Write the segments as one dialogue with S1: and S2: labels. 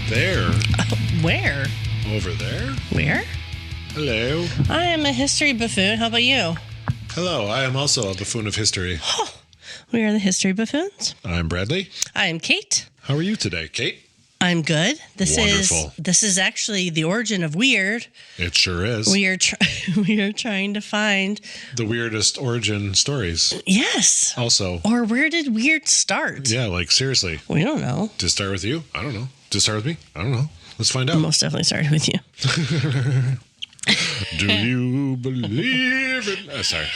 S1: There.
S2: Where?
S1: Over there?
S2: Where?
S1: Hello.
S2: I am a history buffoon. How about you?
S1: Hello, I am also a buffoon of history.
S2: We are the history buffoons.
S1: I'm Bradley.
S2: I am Kate.
S1: How are you today, Kate?
S2: I'm good.
S1: Wonderful.
S2: This is actually the origin of weird.
S1: It sure is.
S2: We are trying to find
S1: the weirdest origin stories.
S2: Yes.
S1: Also.
S2: Or where did weird start?
S1: Yeah, like seriously.
S2: We don't know.
S1: Did it start with you? I don't know. Did it start with me? I don't know. Let's find out.
S2: Most definitely started with you.
S1: Do you believe in... Oh, sorry.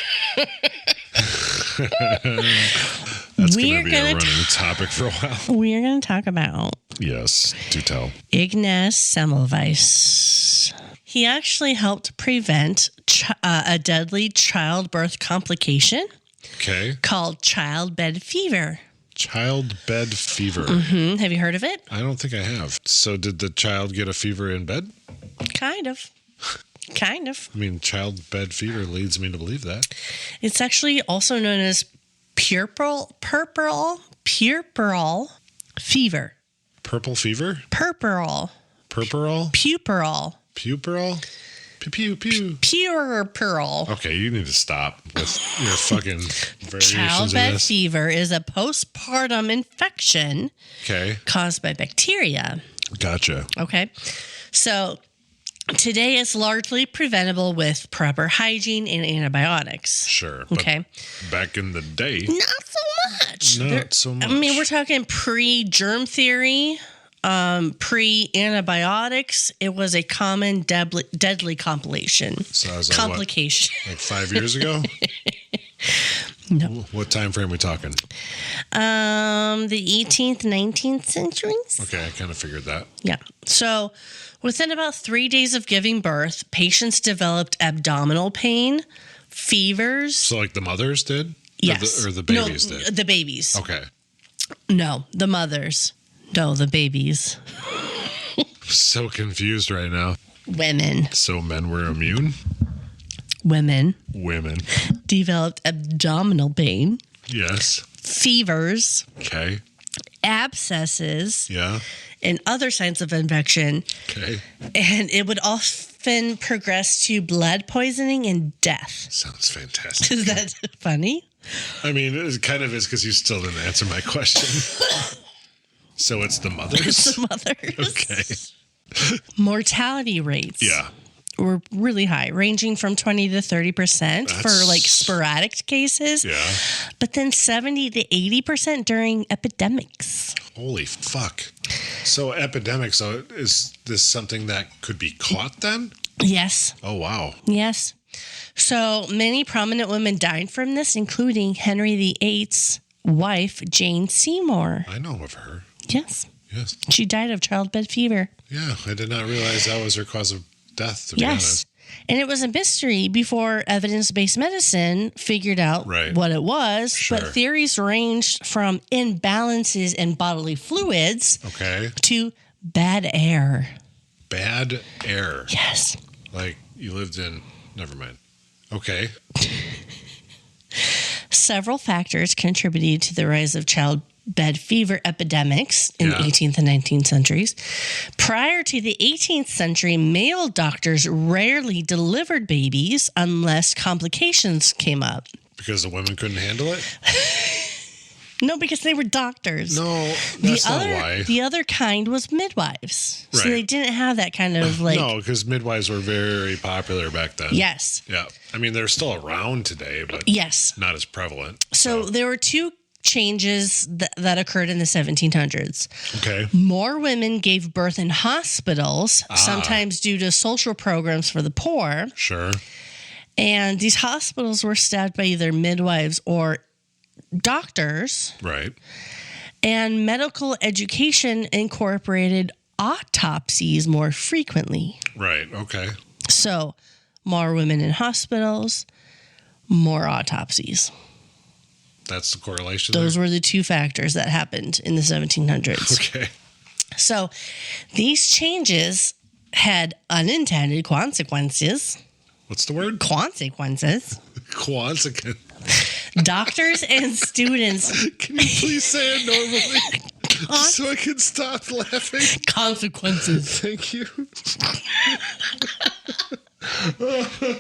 S1: That's going to be a running topic for a while.
S2: We're going to talk about...
S1: Yes, do tell.
S2: Ignaz Semmelweis. He actually helped prevent a deadly childbirth complication called childbed fever.
S1: Childbed fever.
S2: Mm-hmm. Have you heard of it?
S1: I don't think I have. So did the child get a fever in bed?
S2: Kind of. Kind of.
S1: I mean, childbed fever leads me to believe that.
S2: It's actually also known as puerperal fever.
S1: Purple fever?
S2: Puerperal.
S1: Puerperal?
S2: Puerperal.
S1: Puerperal? Pew, pew.
S2: Puerperal.
S1: Okay, you need to stop with your fucking variations
S2: Childbed
S1: of this.
S2: fever is a postpartum infection caused by bacteria.
S1: Gotcha.
S2: Okay. So today it's largely preventable with proper hygiene and antibiotics.
S1: Sure.
S2: Okay.
S1: Back in the day.
S2: Not so much.
S1: Not so much.
S2: I mean, we're talking pre-germ theory, pre-antibiotics. It was a common deadly compilation.
S1: So I was
S2: complication.
S1: Like 5 years ago?
S2: No.
S1: What time frame are we talking?
S2: The 18th, 19th centuries.
S1: Okay, I kind of figured that.
S2: Yeah. So within about 3 days of giving birth, patients developed abdominal pain, fevers.
S1: So like the mothers did?
S2: Yes.
S1: Or the babies did?
S2: The babies.
S1: Okay.
S2: No, the mothers. No, the babies.
S1: So confused right now.
S2: Women.
S1: So men were immune?
S2: Women developed abdominal pain.
S1: Yes.
S2: Fevers.
S1: Okay.
S2: Abscesses.
S1: Yeah.
S2: And other signs of infection.
S1: Okay.
S2: And it would often progress to blood poisoning and death.
S1: Sounds fantastic.
S2: Is that funny?
S1: I mean, it kind of is because you still didn't answer my question. So it's the mothers?
S2: It's the mothers.
S1: Okay.
S2: Mortality rates.
S1: Yeah.
S2: Were really high, ranging from 20 to 30% for like sporadic cases.
S1: Yeah.
S2: But then 70 to 80% during epidemics.
S1: Holy fuck. So epidemics, is this something that could be caught then?
S2: Yes.
S1: Oh, wow.
S2: Yes. So many prominent women died from this, including Henry VIII's wife, Jane Seymour.
S1: I know of her.
S2: Yes.
S1: Yes.
S2: She died of childbed fever.
S1: Yeah, I did not realize that was her cause of death, to be honest.
S2: And it was a mystery before evidence-based medicine figured out what it was.
S1: Sure.
S2: But theories ranged from imbalances in bodily fluids to bad air.
S1: Bad air?
S2: Yes.
S1: Like you lived in... Never mind. Okay.
S2: Several factors contributed to the rise of childbed fever epidemics in the 18th and 19th centuries. Prior to the 18th century, male doctors rarely delivered babies unless complications came up.
S1: Because the women couldn't handle it?
S2: No, because they were doctors.
S1: No, that's not why.
S2: The other kind was midwives.
S1: Right.
S2: So they didn't have that kind of like...
S1: No, because midwives were very popular back then.
S2: Yes.
S1: Yeah. I mean, they're still around today, but not as prevalent.
S2: So there were two changes that occurred in the 1700s.
S1: Okay.
S2: More women gave birth in hospitals, sometimes due to social programs for the poor.
S1: Sure.
S2: And these hospitals were staffed by either midwives or doctors.
S1: Right.
S2: And medical education incorporated autopsies more frequently.
S1: Right. Okay.
S2: So more women in hospitals, more autopsies.
S1: That's the correlation.
S2: Those were the two factors that happened in the 1700s.
S1: Okay.
S2: So these changes had unintended consequences.
S1: What's the word?
S2: Consequences.
S1: Consequences.
S2: Doctors and students.
S1: Can you please say it normally? So I can stop laughing.
S2: Consequences.
S1: Thank you.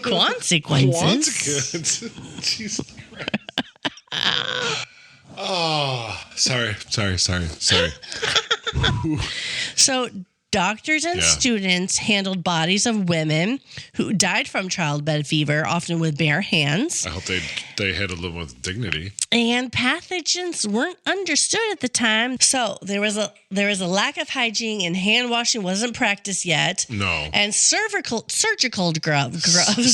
S2: Consequences.
S1: Jesus Christ. Oh, sorry.
S2: So doctors and students handled bodies of women who died from childbed fever, often with bare hands.
S1: I hope they handled them with dignity.
S2: And pathogens weren't understood at the time, so there was a lack of hygiene, and hand washing wasn't practiced yet.
S1: No.
S2: And surgical gloves.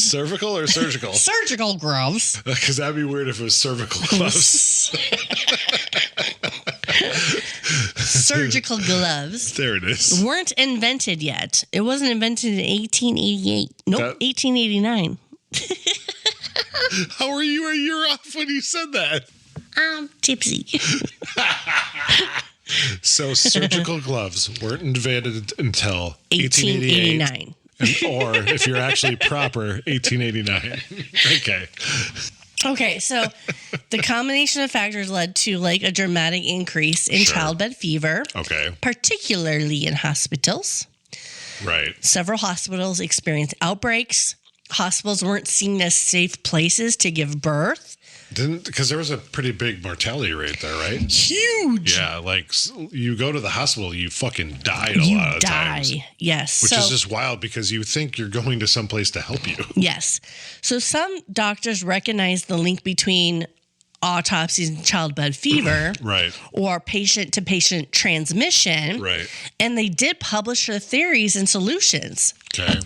S1: Cervical or surgical?
S2: Surgical gloves.
S1: Because that'd be weird if it was cervical gloves.
S2: Surgical gloves.
S1: There it is.
S2: Weren't invented yet. It wasn't invented in 1888. Nope, 1889.
S1: How were you a year off when you said that?
S2: I'm tipsy.
S1: So surgical gloves weren't invented until
S2: 1889.
S1: Or if you're actually proper, 1889. Okay.
S2: Okay, so the combination of factors led to like a dramatic increase in childbed fever.
S1: Okay.
S2: Particularly in hospitals.
S1: Right.
S2: Several hospitals experienced outbreaks. Hospitals weren't seen as safe places to give birth.
S1: Because there was a pretty big mortality rate there, right?
S2: Huge.
S1: Yeah, like you go to the hospital, you fucking died a lot of times.
S2: Yes.
S1: Which is just wild because you think you're going to someplace to help you.
S2: Yes. So some doctors recognize the link between autopsies and childbed fever.
S1: Right.
S2: Or patient-to-patient transmission.
S1: Right.
S2: And they did publish their theories and solutions.
S1: Okay.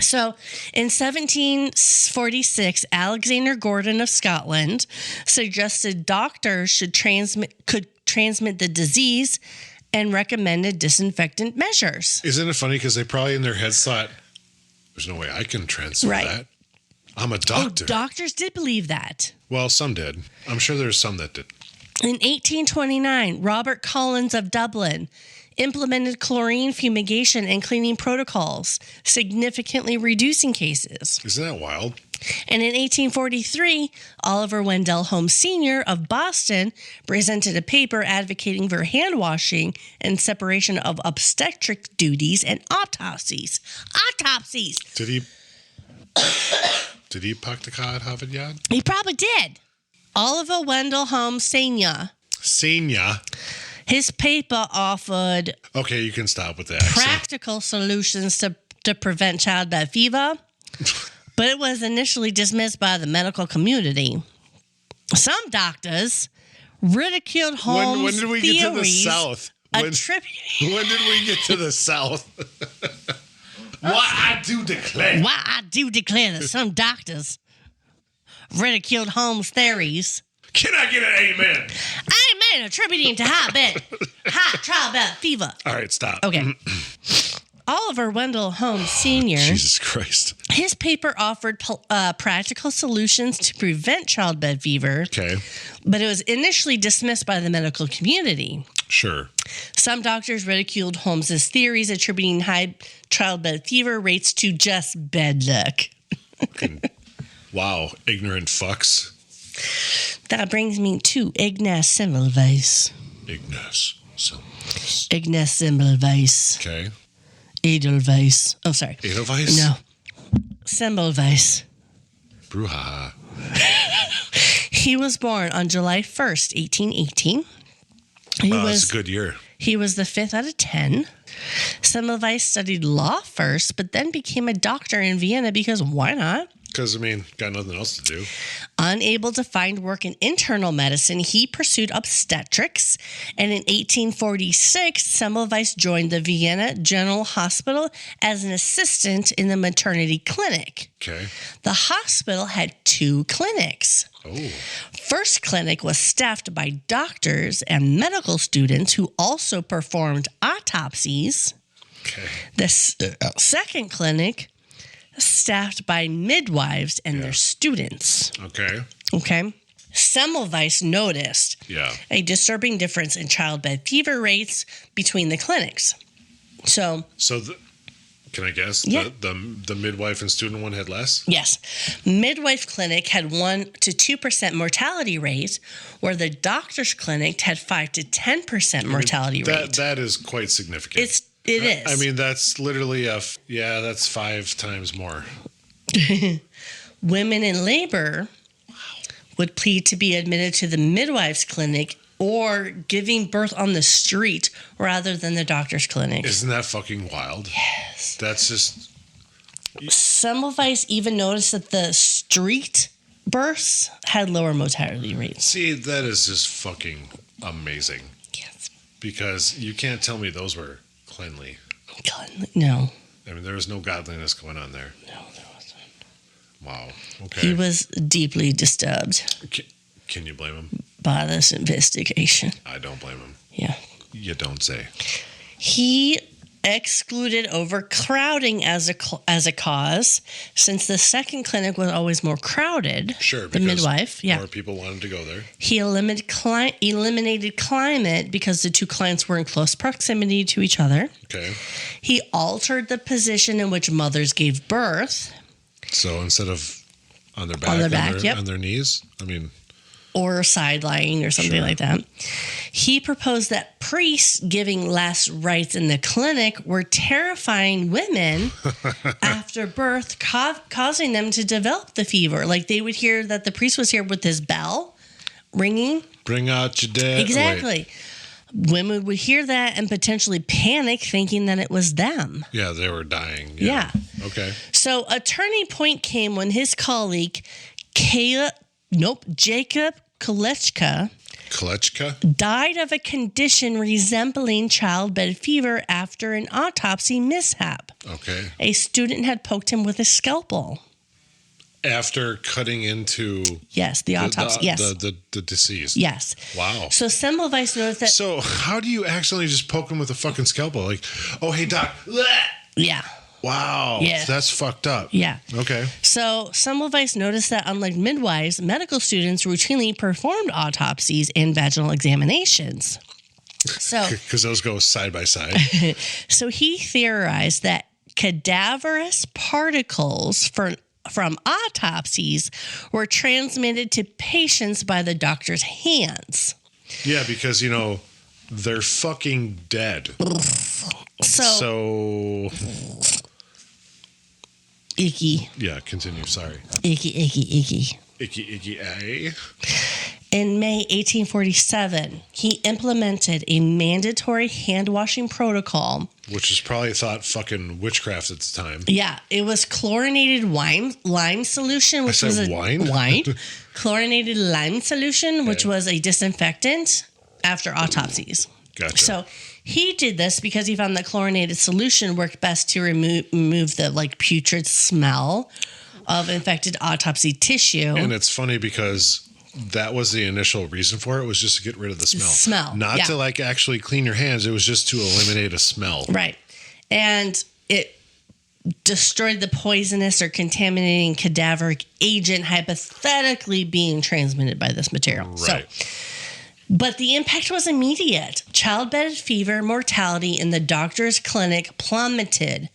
S2: So in 1746, Alexander Gordon of Scotland suggested doctors could transmit the disease and recommended disinfectant measures.
S1: Isn't it funny? Because they probably in their heads thought, there's no way I can transmit that. I'm a doctor.
S2: Oh, doctors did believe that.
S1: Well, some did. I'm sure there's some that did.
S2: In 1829, Robert Collins of Dublin implemented chlorine fumigation and cleaning protocols, significantly reducing cases.
S1: Isn't that wild?
S2: And in 1843, Oliver Wendell Holmes Sr. of Boston presented a paper advocating for hand washing and separation of obstetric duties and autopsies. Autopsies!
S1: Did he puck the cod Harvard yard?
S2: He probably did. Oliver Wendell Holmes Sr. His paper offered
S1: okay, you can stop with that.
S2: Practical solutions to prevent childbed fever, but it was initially dismissed by the medical community. Some doctors ridiculed Holmes'
S1: when did we get to the South? When did we get to the South? I do declare
S2: that some doctors ridiculed Holmes' theories.
S1: Can I get an amen?
S2: Amen, attributing to high childbed fever.
S1: All right, stop.
S2: Okay. Oliver Wendell Holmes Sr.
S1: Jesus Christ.
S2: His paper offered practical solutions to prevent childbed fever.
S1: Okay.
S2: But it was initially dismissed by the medical community.
S1: Sure.
S2: Some doctors ridiculed Holmes's theories, attributing high childbed fever rates to just bad luck.
S1: Wow, ignorant fucks.
S2: That brings me to Ignaz Semmelweis.
S1: Ignaz
S2: Semmelweis.
S1: Okay.
S2: Edelweiss. Oh, sorry.
S1: Edelweiss?
S2: No. Semmelweis.
S1: Brouhaha.
S2: He was born on July 1st, 1818.
S1: That's a good year.
S2: He was the fifth out of 10. Semmelweis studied law first, but then became a doctor in Vienna because why not?
S1: Because, got nothing else to do.
S2: Unable to find work in internal medicine, he pursued obstetrics. And in 1846, Semmelweis joined the Vienna General Hospital as an assistant in the maternity clinic.
S1: Okay.
S2: The hospital had 2 clinics.
S1: Oh.
S2: First clinic was staffed by doctors and medical students who also performed autopsies.
S1: Okay.
S2: The second clinic staffed by midwives and their students.
S1: Okay.
S2: Okay. Semmelweis noticed a disturbing difference in childbed fever rates between the clinics.
S1: Can I guess?
S2: Yeah.
S1: The midwife and student one had less?
S2: Yes. Midwife clinic had 1 to 2% mortality rate, where the doctor's clinic had 5 to 10% mortality rate.
S1: That is quite significant.
S2: It is.
S1: I mean, that's literally that's 5 times more.
S2: Women in labor would plead to be admitted to the midwife's clinic or giving birth on the street rather than the doctor's clinic.
S1: Isn't that fucking wild?
S2: Yes.
S1: That's just...
S2: Semmelweis even noticed that the street births had lower mortality rates.
S1: See, that is just fucking amazing.
S2: Yes.
S1: Because you can't tell me those were cleanly.
S2: No.
S1: I mean, there was no godliness going on there.
S2: No, there wasn't.
S1: Wow. Okay.
S2: He was deeply disturbed
S1: Can you blame him?
S2: by this investigation.
S1: I don't blame him.
S2: Yeah.
S1: You don't say.
S2: He excluded overcrowding as a cause, since the second clinic was always more crowded.
S1: Sure,
S2: the midwife. Yeah.
S1: More people wanted to go there.
S2: He eliminated climate because the two clients were in close proximity to each other.
S1: Okay.
S2: He altered the position in which mothers gave birth.
S1: So instead of on their back,
S2: yep.
S1: on their knees, I mean...
S2: Or side lying or something like that. He proposed that priests giving last rites in the clinic were terrifying women after birth, causing them to develop the fever. Like they would hear that the priest was here with his bell ringing.
S1: Bring out your dead.
S2: Exactly. Women would hear that and potentially panic, thinking that it was them.
S1: Yeah, they were dying.
S2: Yeah.
S1: Okay.
S2: So a turning point came when his colleague, Jacob Kolechka died of a condition resembling childbed fever after an autopsy mishap.
S1: Okay.
S2: A student had poked him with a scalpel.
S1: After cutting into...
S2: Yes, the autopsy. Yes.
S1: The deceased.
S2: Yes.
S1: Wow.
S2: So Semmelweis noticed that...
S1: So how do you accidentally just poke him with a fucking scalpel? Like, oh, hey, doc.
S2: Yeah.
S1: Wow.
S2: Yeah.
S1: That's fucked up.
S2: Yeah.
S1: Okay.
S2: So Semmelweis noticed that unlike midwives, medical students routinely performed autopsies and vaginal examinations. So,
S1: because those go side by side.
S2: So he theorized that cadaverous particles from autopsies were transmitted to patients by the doctor's hands.
S1: Yeah, because, they're fucking dead.
S2: So icky.
S1: Yeah, continue. Sorry.
S2: Icky.
S1: Icky, aye.
S2: In May 1847, he implemented a mandatory hand-washing protocol.
S1: Which is probably thought fucking witchcraft at the time.
S2: Yeah, it was chlorinated lime solution, which was wine. Chlorinated lime solution, which was a disinfectant after autopsies.
S1: Gotcha.
S2: So he did this because he found that chlorinated solution worked best to remove the putrid smell of infected autopsy tissue.
S1: And it's funny because that was the initial reason for it, was just to get rid of the smell. Not to actually clean your hands. It was just to eliminate a smell.
S2: Right. And it destroyed the poisonous or contaminating cadaveric agent hypothetically being transmitted by this material.
S1: Right.
S2: But the impact was immediate. Childbed fever mortality in the doctor's clinic plummeted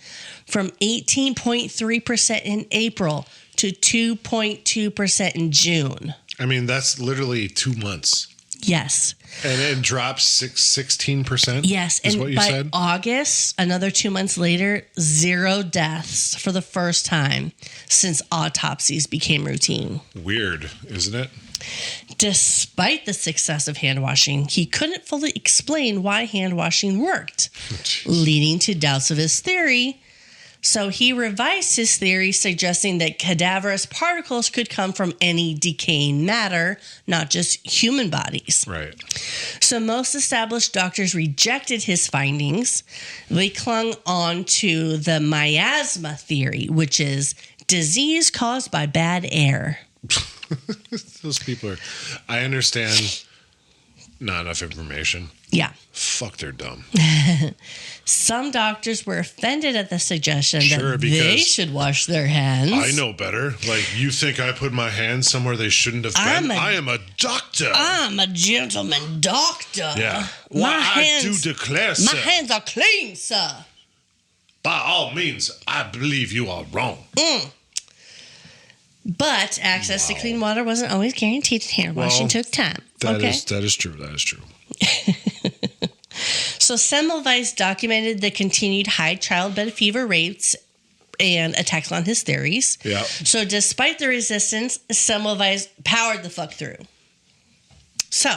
S2: from 18.3% in April to 2.2% in June.
S1: I mean, that's literally 2 months.
S2: Yes.
S1: And it drops 16%?
S2: Yes.
S1: Is
S2: and
S1: what you
S2: by
S1: said?
S2: August, another 2 months later, 0 deaths for the first time since autopsies became routine.
S1: Weird, isn't it?
S2: Despite the success of hand washing, he couldn't fully explain why hand washing worked, leading to doubts of his theory. So he revised his theory, suggesting that cadaverous particles could come from any decaying matter, not just human bodies.
S1: Right.
S2: So most established doctors rejected his findings. They clung on to the miasma theory, which is disease caused by bad air.
S1: Those people are... I understand not enough information.
S2: Yeah.
S1: Fuck, they're dumb.
S2: Some doctors were offended at the suggestion that they should wash their hands.
S1: I know better. Like, you think I put my hands somewhere they shouldn't have been? I am a doctor.
S2: I'm a gentleman doctor.
S1: Yeah. Well, I do declare, sir.
S2: My hands are clean, sir.
S1: By all means, I believe you are wrong.
S2: But access to clean water wasn't always guaranteed, and hand washing took time.
S1: That is true. That is true.
S2: So Semmelweis documented the continued high childbed fever rates and attacks on his theories.
S1: Yeah.
S2: So despite the resistance, Semmelweis powered the fuck through. So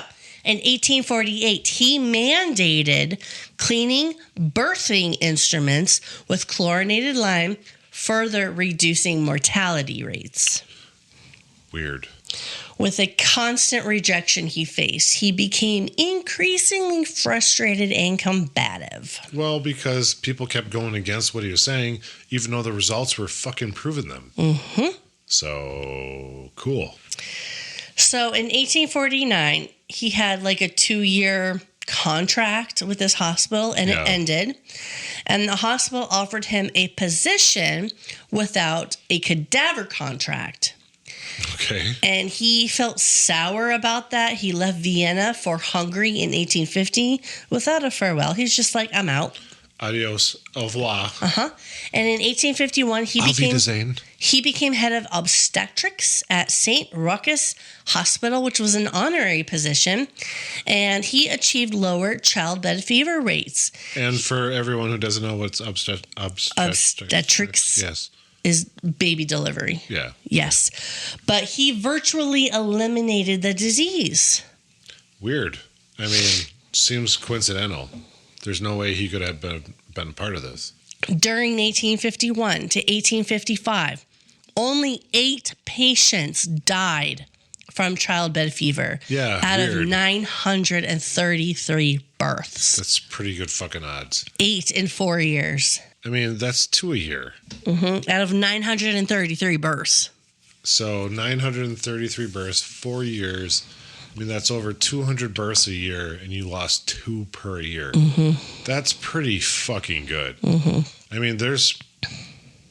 S2: in 1848, he mandated cleaning birthing instruments with chlorinated lime, further reducing mortality rates.
S1: Weird.
S2: With the constant rejection he faced, he became increasingly frustrated and combative.
S1: Well, because people kept going against what he was saying, even though the results were fucking proving them. So, cool.
S2: So, in 1849, he had like a 2-year contract with this hospital, and it ended. And the hospital offered him a position without a cadaver contract.
S1: Okay.
S2: And he felt sour about that. He left Vienna for Hungary in 1850 without a farewell. He's just like, I'm out.
S1: Adios. Au revoir.
S2: And in 1851, he became head of obstetrics at St. Rochus Hospital, which was an honorary position. And he achieved lower childbed fever rates.
S1: And for everyone who doesn't know what's obstetrics, yes,
S2: is baby delivery.
S1: Yeah.
S2: Yes. But he virtually eliminated the disease.
S1: Weird. I mean, seems coincidental. There's no way he could have been part of this.
S2: During 1851 to 1855, only 8 patients died from childbed fever out of 933 births.
S1: That's pretty good fucking odds.
S2: 8 in 4 years.
S1: I mean, that's 2 a year.
S2: Out of 933 births.
S1: So 933 births, 4 years. I mean, that's over 200 births a year, and you lost 2 per year. That's pretty fucking good. I mean,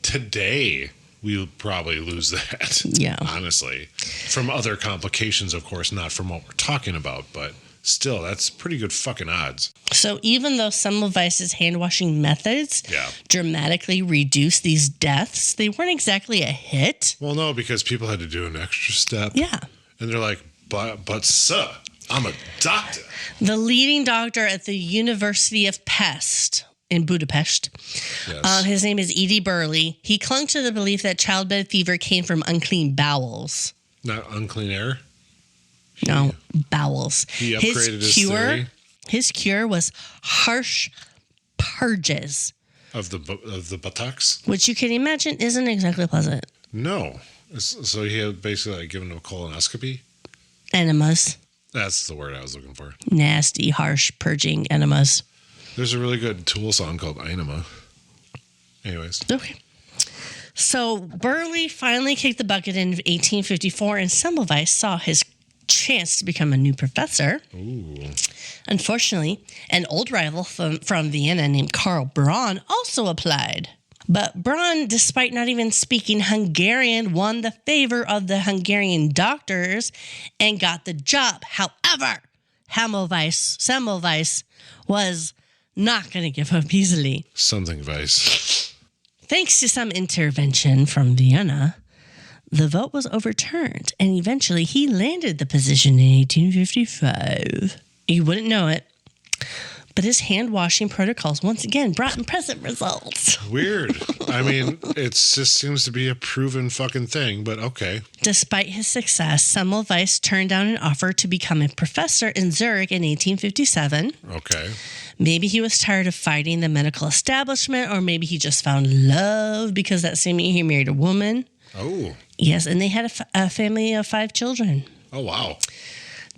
S1: today, we'll probably lose that.
S2: Yeah.
S1: Honestly. From other complications, of course, not from what we're talking about, but still, that's pretty good fucking odds.
S2: So even though Semmelweis's hand-washing methods dramatically reduced these deaths, they weren't exactly a hit.
S1: Well, no, because people had to do an extra step.
S2: Yeah.
S1: And they're like, but sir, I'm a doctor.
S2: The leading doctor at the University of Pest in Budapest, his name is Edie Burley. He clung to the belief that childbed fever came from unclean bowels.
S1: Not unclean air?
S2: No, bowels.
S1: He upgraded his theory.
S2: His cure was harsh purges.
S1: Of the buttocks?
S2: Which you can imagine isn't exactly pleasant.
S1: No. So he had basically given him a colonoscopy?
S2: Enemas.
S1: That's the word I was looking for.
S2: Nasty, harsh, purging enemas.
S1: There's a really good Tool song called Enema. Anyways.
S2: Okay. So Burley finally kicked the bucket in 1854, and Semmelweis saw his chance to become a new professor.
S1: Ooh.
S2: Unfortunately, an old rival from Vienna named Karl Braun also applied. But Braun, despite not even speaking Hungarian, won the favor of the Hungarian doctors and got the job. However, Semmelweis was not going to give up easily.
S1: Something Weiss.
S2: Thanks to some intervention from Vienna, the vote was overturned, and eventually he landed the position in 1855. You wouldn't know it, but his hand-washing protocols once again brought impressive results.
S1: Weird. I mean, it just seems to be a proven fucking thing, but okay.
S2: Despite his success, Semmelweis turned down an offer to become a professor in Zurich in 1857.
S1: Okay.
S2: Maybe he was tired of fighting the medical establishment, or maybe he just found love because that same year he married a woman.
S1: Oh.
S2: Yes, and they had a family of 5 children.
S1: Oh, wow.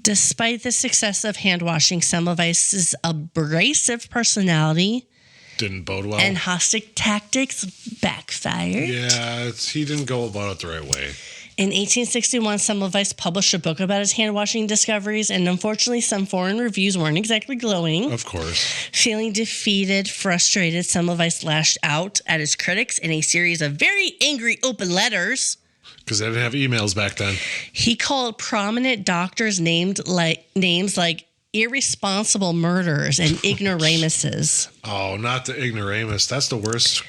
S2: Despite the success of hand-washing, Semmelweis's abrasive personality
S1: didn't bode well,
S2: and hostile tactics backfired.
S1: Yeah, he didn't go about it the right way.
S2: In 1861, Semmelweis published a book about his hand-washing discoveries, and unfortunately, some foreign reviews weren't exactly glowing.
S1: Of course.
S2: Feeling defeated, frustrated, Semmelweis lashed out at his critics in a series of very angry open letters.
S1: Because they didn't have emails back then.
S2: He called prominent doctors names like irresponsible murders and ignoramuses.
S1: Oh, not the ignoramus. That's the worst.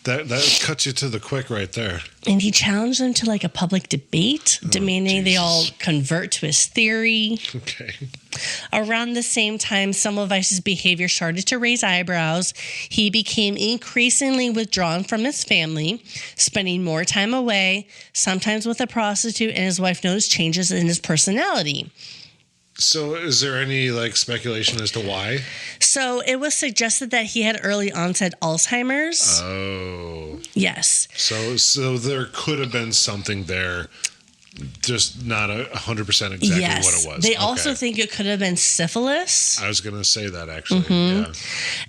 S1: That cuts you to the quick right there.
S2: And he challenged them to like a public debate, demanding they all convert to his theory.
S1: Okay.
S2: Around the same time, Semmelweis's behavior started to raise eyebrows. He became increasingly withdrawn from his family, spending more time away, sometimes with a prostitute, and his wife noticed changes in his personality.
S1: So is there any like speculation as to why?
S2: So it was suggested that he had early onset Alzheimer's.
S1: Oh.
S2: Yes.
S1: So there could have been something there, just not 100% exactly what it was.
S2: They also think it could have been syphilis.
S1: I was going to say that actually. Yeah.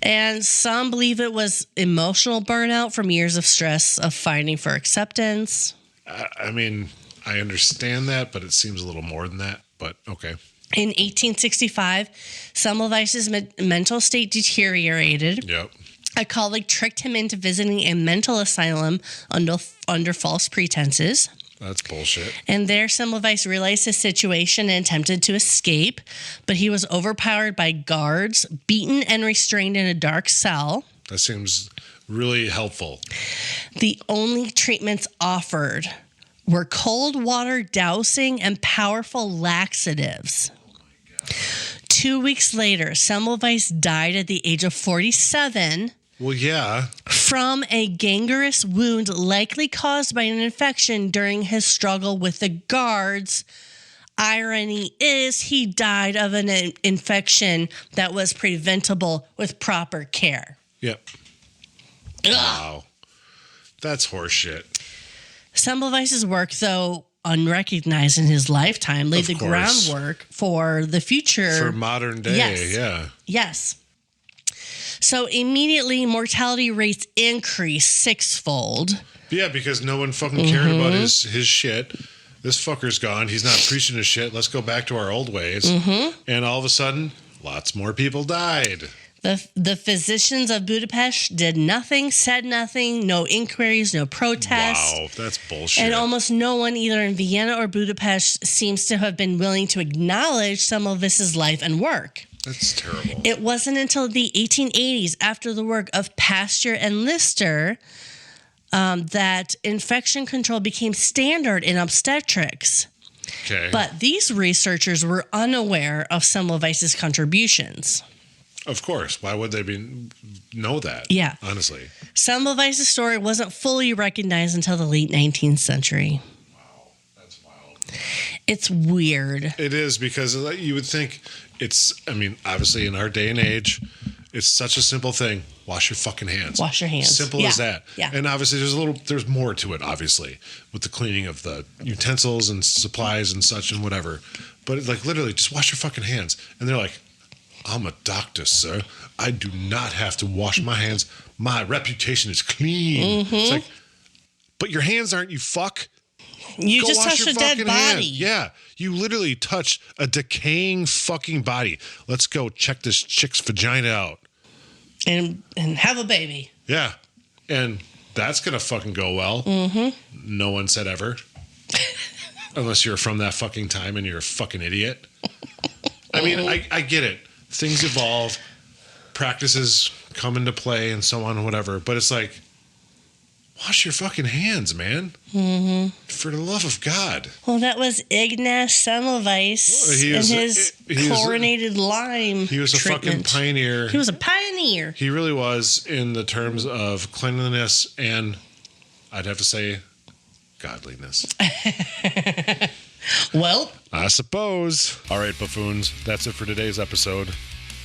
S2: And some believe it was emotional burnout from years of stress of fighting for acceptance.
S1: I mean, I understand that, but it seems a little more than that. But okay.
S2: In 1865, Semmelweis's mental state deteriorated.
S1: Yep.
S2: A colleague tricked him into visiting a mental asylum under false pretenses.
S1: That's bullshit.
S2: And there, Semmelweis realized his situation and attempted to escape, but he was overpowered by guards, beaten and restrained in a dark cell.
S1: That seems really helpful.
S2: The only treatments offered were cold water dousing and powerful laxatives. 2 weeks later, Semmelweis died at the age of 47.
S1: Well, yeah.
S2: From a gangrenous wound likely caused by an infection during his struggle with the guards. Irony is he died of an infection that was preventable with proper care.
S1: Yep.
S2: Ugh.
S1: Wow. That's horseshit.
S2: Semmelweis's work, though unrecognized in his lifetime, laid the groundwork for the future.
S1: For modern day,
S2: yes.
S1: Yeah.
S2: Yes. So immediately, mortality rates increased sixfold.
S1: Yeah, because no one fucking cared about his shit. This fucker's gone. He's not preaching his shit. Let's go back to our old ways. And all of a sudden, lots more people died.
S2: The physicians of Budapest did nothing, said nothing, no inquiries, no protests.
S1: Wow, that's bullshit.
S2: And almost no one, either in Vienna or Budapest, seems to have been willing to acknowledge Semmelweis's life and work.
S1: That's terrible.
S2: It wasn't until the 1880s, after the work of Pasteur and Lister, that infection control became standard in obstetrics.
S1: Okay.
S2: But these researchers were unaware of Semmelweis's contributions.
S1: Of course. Why would they know that?
S2: Yeah.
S1: Honestly.
S2: Semmelweis's story wasn't fully recognized until the late 19th century.
S1: Wow. That's wild.
S2: It's weird.
S1: It is, because you would think obviously in our day and age, it's such a simple thing. Wash your fucking hands.
S2: Wash your hands.
S1: Simple as that.
S2: Yeah.
S1: And obviously there's more to it, obviously, with the cleaning of the utensils and supplies and such and whatever. But like literally just wash your fucking hands. And they're like, I'm a doctor, sir. I do not have to wash my hands. My reputation is clean. It's like, but your hands aren't, you fuck.
S2: You
S1: Go
S2: just
S1: wash
S2: touched
S1: your
S2: a dead
S1: fucking
S2: body.
S1: hand. Yeah. You literally touched a decaying fucking body. Let's go check this chick's vagina out.
S2: And have a baby.
S1: Yeah. And that's going to fucking go well. No one said ever. Unless you're from that fucking time and you're a fucking idiot. I mean, I get it. Things evolve. Practices come into play and so on and whatever. But it's like, wash your fucking hands, man. For the love of God.
S2: Well, that was Ignaz Semmelweis and his chlorinated lime
S1: He was a fucking pioneer.
S2: He was a pioneer.
S1: He really was, in the terms of cleanliness and, I'd have to say, godliness.
S2: Well,
S1: I suppose. All right, buffoons. That's it for today's episode.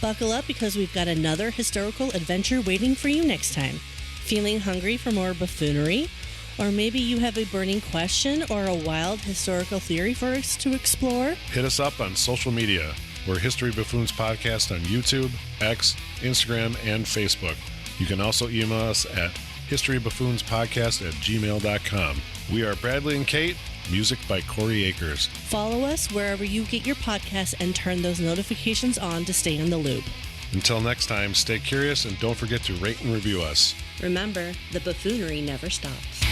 S2: buckle up because we've got another historical adventure waiting for you next time. Feeling hungry for more buffoonery? Or maybe you have a burning question or a wild historical theory for us to explore?
S1: Hit us up on social media. We're History Buffoons Podcast on YouTube, X, Instagram, and Facebook. You can also email us at historybuffoonspodcast@gmail.com. We are Bradley and Kate. Music by Corey Akers.
S2: Follow us wherever you get your podcasts and turn those notifications on to stay in the loop.
S1: Until next time, stay curious and don't forget to rate and review us.
S2: Remember, the buffoonery never stops.